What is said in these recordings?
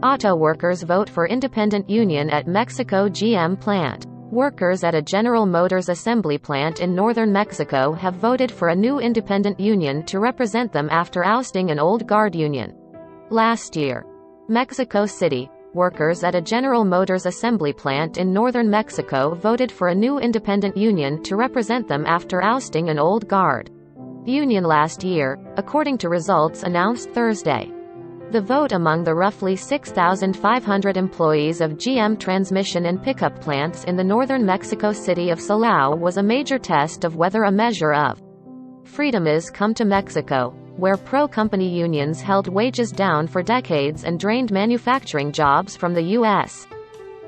Auto workers vote for independent union at Mexico GM plant. Workers at a General Motors assembly plant in northern Mexico have voted for a new independent union to represent them after ousting an old guard union. Last year, Mexico City, workers at a General Motors assembly plant in northern Mexico voted for a new independent union to represent them after ousting an old guard union last year, according to results announced Thursday. The vote among the roughly 6,500 employees of GM transmission and pickup plants in the northern Mexico city of Silao was a major test of whether a measure of freedom is come to Mexico, where pro-company unions held wages down for decades and drained manufacturing jobs from the U.S.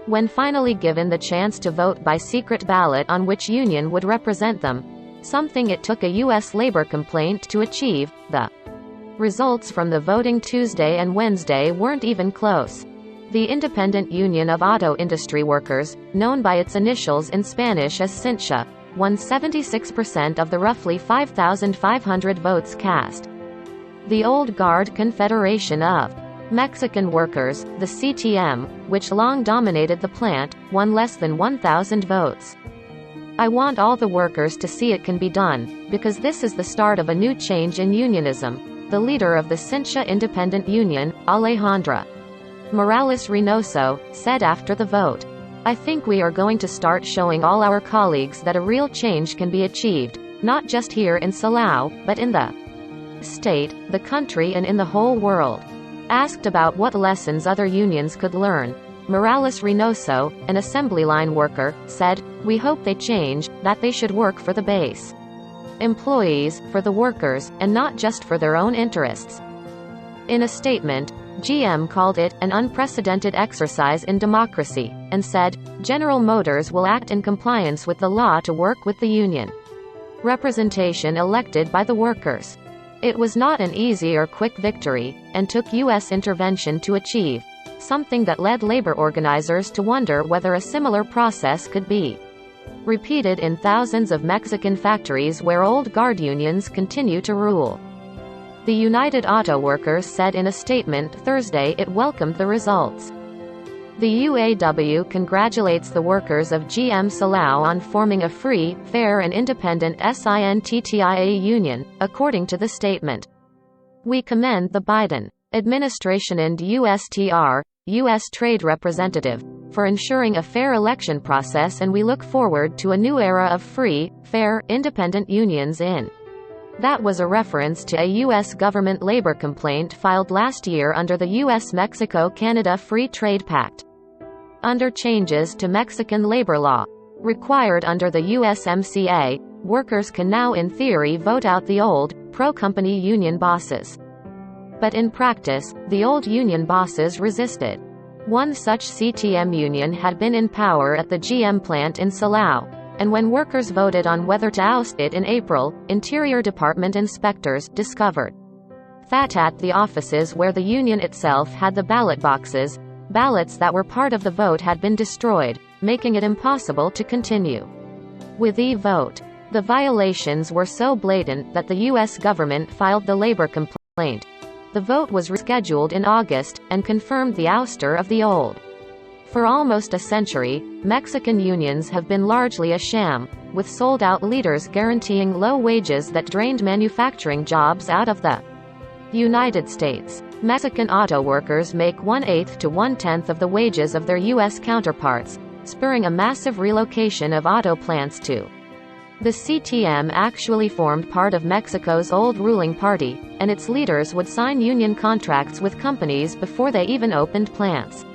When finally given the chance to vote by secret ballot on which union would represent them, something it took a U.S. labor complaint to achieve, the results from the voting Tuesday and Wednesday weren't even close. The Independent Union of Auto Industry Workers, known by its initials in Spanish as CINTIA, won 76% of the roughly 5,500 votes cast. The Old Guard Confederation of Mexican Workers, the CTM, which long dominated the plant, won less than 1,000 votes. I want all the workers to see it can be done, because this is the start of a new change in unionism, the leader of the CINTIA Independent Union, Alejandra Morales Reynoso, said after the vote. I think we are going to start showing all our colleagues that a real change can be achieved, not just here in Silao, but in the state, the country and in the whole world. Asked about what lessons other unions could learn, Morales Reynoso, an assembly line worker, said, "We hope they change, that they should work for the base employees, for the workers, and not just for their own interests." In a statement, GM called it an unprecedented exercise in democracy, and said, General Motors will act in compliance with the law to work with the union representation elected by the workers. It was not an easy or quick victory, and took U.S. intervention to achieve, something that led labor organizers to wonder whether a similar process could be repeated in thousands of Mexican factories where old guard unions continue to rule. The United Auto Workers said in a statement Thursday it welcomed the results. The UAW congratulates the workers of GM Silao on forming a free, fair and independent SINTIA union, according to the statement. We commend the Biden administration and USTR, U.S. Trade Representative, for ensuring a fair election process, and we look forward to a new era of free, fair, independent unions in. That was a reference to a U.S. government labor complaint filed last year under the U.S.-Mexico-Canada Free Trade Pact. Under changes to Mexican labor law, required under the USMCA, workers can now in theory vote out the old, pro-company union bosses. But in practice, the old union bosses resisted. One such CTM union had been in power at the GM plant in Silao, and when workers voted on whether to oust it in April, Interior Department inspectors discovered that at the offices where the union itself had the ballot boxes, ballots that were part of the vote had been destroyed, making it impossible to continue with the vote. The violations were so blatant that the U.S. government filed the labor complaint. The vote was rescheduled in August, and confirmed the ouster of the old. For almost a century, Mexican unions have been largely a sham, with sold-out leaders guaranteeing low wages that drained manufacturing jobs out of the United States. Mexican auto workers make 1/8 to 1/10 of the wages of their U.S. counterparts, spurring a massive relocation of auto plants to the CTM actually formed part of Mexico's old ruling party, and its leaders would sign union contracts with companies before they even opened plants.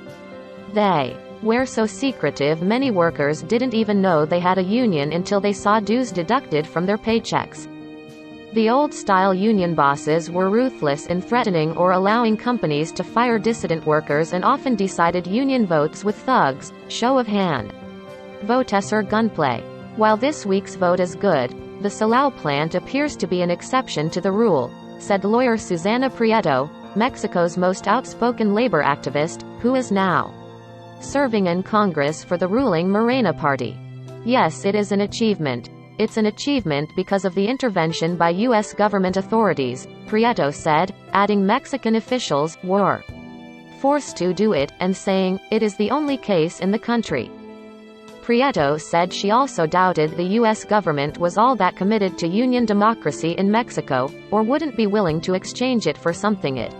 They were so secretive many workers didn't even know they had a union until they saw dues deducted from their paychecks. The old-style union bosses were ruthless in threatening or allowing companies to fire dissident workers and often decided union votes with thugs, show of hand votes or gunplay. While this week's vote is good, the Silao plant appears to be an exception to the rule, said lawyer Susana Prieto, Mexico's most outspoken labor activist, who is now serving in Congress for the ruling Morena party. Yes, it is an achievement. It's an achievement because of the intervention by U.S. government authorities, Prieto said, adding Mexican officials were forced to do it, and saying, "It is the only case in the country." Prieto said she also doubted the U.S. government was all that committed to union democracy in Mexico, or wouldn't be willing to exchange it for something it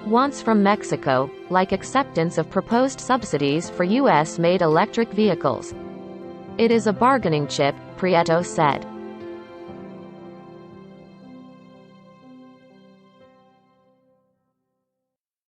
wants from Mexico, like acceptance of proposed subsidies for U.S.-made electric vehicles. "It is a bargaining chip," Prieto said.